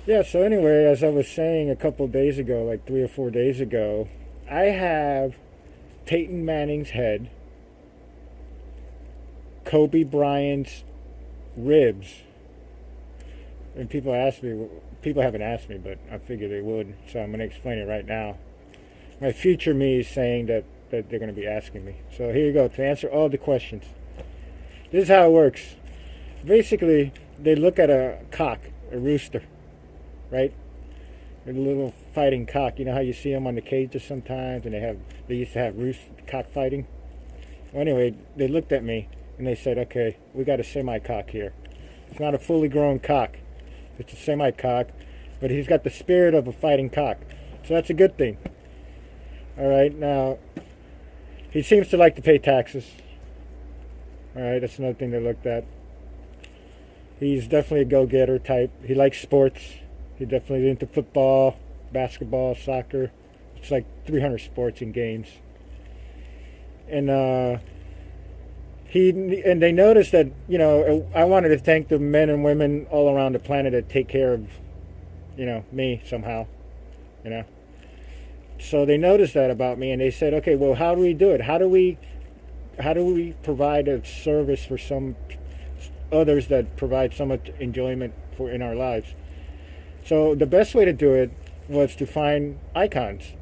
Yeah, so anyway, as I was saying a couple of days ago, like 3 or 4 days ago, I have Peyton Manning's head, Kobe Bryant's ribs, and people haven't asked me, but I figured they would, so I'm going to explain it right now. My future me is saying that they're going to be asking me. So here you go, to answer all the questions. This is how it works. Basically, they look at a cock, a rooster, right? A little fighting cock. You know how you see them on the cages sometimes, and they used to have roost cock fighting. Well, anyway, they looked at me and they said, "Okay, we got a semi cock here. It's not a fully grown cock. It's a semi cock, but he's got the spirit of a fighting cock. So that's a good thing." All right, now he seems to like to pay taxes. All right, that's another thing they looked at. He's definitely a go-getter type. He likes sports. He's definitely into football, basketball, soccer. It's like 300 sports and games. And they noticed that, I wanted to thank the men and women all around the planet that take care of, me somehow, you know. So they noticed that about me, and they said, "Okay, well, how do we do it? How do we provide a service for some others that provide so much enjoyment for in our lives?" So the best way to do it was to find icons.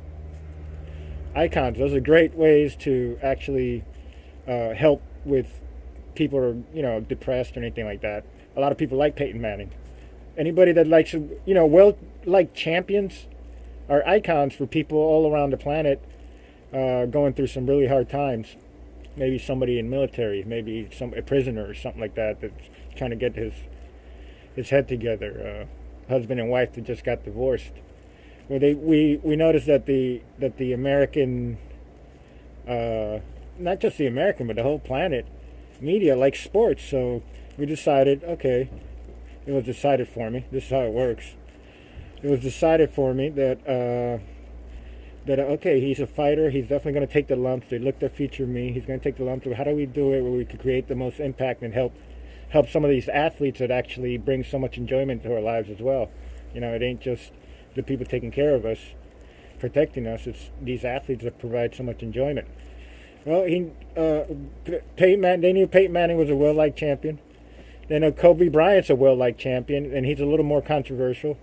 Icons. Those are great ways to actually help with people who are, depressed or anything like that. A lot of people like Peyton Manning. Anybody that likes, well-liked champions are icons for people all around the planet going through some really hard times. Maybe somebody in military, maybe a prisoner or something like that that's trying to get his head together. Husband and wife that just got divorced. Well, we noticed that the American, not just the American, but the whole planet media likes sports. So we decided, okay, it was decided for me. This is how it works. It was decided for me that okay, he's a fighter. He's definitely going to take the lumps. They looked at future me. He's going to take the lumps. How do we do it where we could create the most impact and help some of these athletes that actually bring so much enjoyment to our lives as well? It ain't just the people taking care of us, protecting us. It's these athletes that provide so much enjoyment. Well, they knew Peyton Manning was a well-liked champion. They know Kobe Bryant's a well-liked champion, and he's a little more controversial.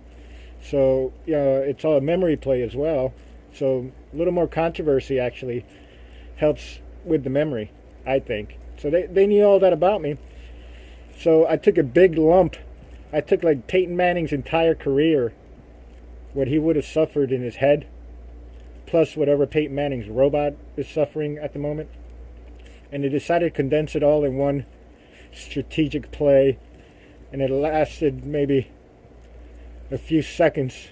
So, it's all a memory play as well. So a little more controversy actually helps with the memory, I think. So they knew all that about me. So I took a big lump. I took like Peyton Manning's entire career, what he would have suffered in his head, plus whatever Peyton Manning's robot is suffering at the moment. And they decided to condense it all in one strategic play. And it lasted maybe a few seconds.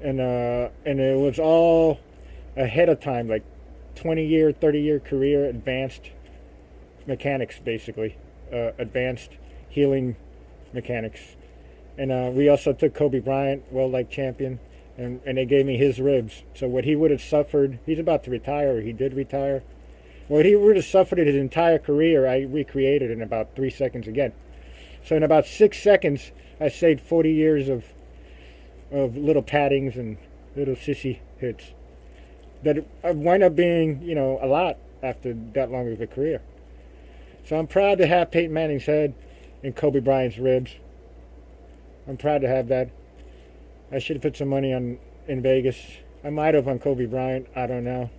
And it was all ahead of time, like 20-year, 30-year career, advanced mechanics, basically, advanced healing mechanics. And we also took Kobe Bryant, well-liked champion, and they gave me his ribs. So what he would have suffered, he's about to retire, or he did retire. What he would have suffered in his entire career, I recreated in about 3 seconds again. So in about 6 seconds, I saved 40 years of little paddings and little sissy hits that wind up being, a lot after that long of a career. So I'm proud to have Peyton Manning's head and Kobe Bryant's ribs. I'm proud to have that. I should have put some money in Vegas. I might have on Kobe Bryant. I don't know.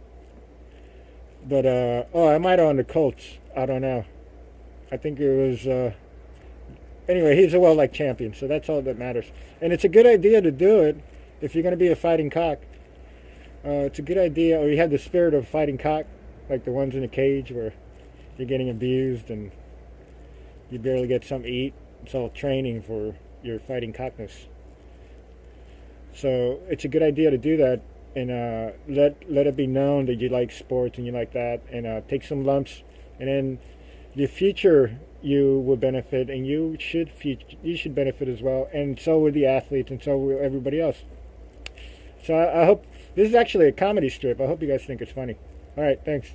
But, I might have on the Colts. I don't know. I think it was... Anyway, he's a well-liked champion, so that's all that matters. And it's a good idea to do it if you're going to be a fighting cock. It's a good idea, or you have the spirit of a fighting cock, like the ones in a cage where you're getting abused and you barely get something to eat. It's all training for your fighting cockness. So it's a good idea to do that, and let it be known that you like sports and you like that, and take some lumps, and then the future you will benefit, and you should benefit as well, and so will the athletes, and so will everybody else. So I hope this is actually a comedy strip. I hope you guys think it's funny. All right, thanks.